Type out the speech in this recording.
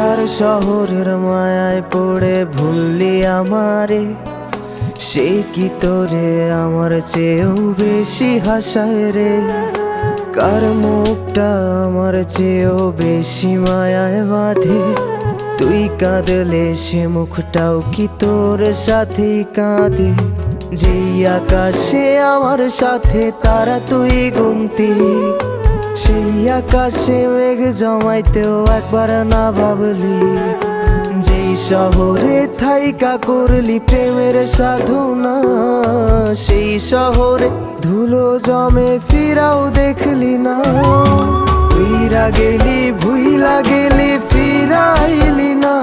কার শহরের মায়ায় পড়ে ভুললি আমারে? সে কি তোরে আমার চেয়েও বেশি হাসায় রে? কার মুখটা আমার চেয়েও বেশি মায়ায় বাঁধে? তুই কাঁদলে সে মুখটাও কি তোর সাথেই কাঁদে? যেই আকাশে আমার সাথে তারা তুই গুনতি, সেই আকাশে মেঘ জমাইতেও একবার না ভাবলি। যেই শহরে থাইকা করলি প্রেমের সাধনা, সেই শহরে ধুলো জমে ফিরাও দেখলি না। উইরা গেলি ভুইলা গেলি ফিরাইলি না।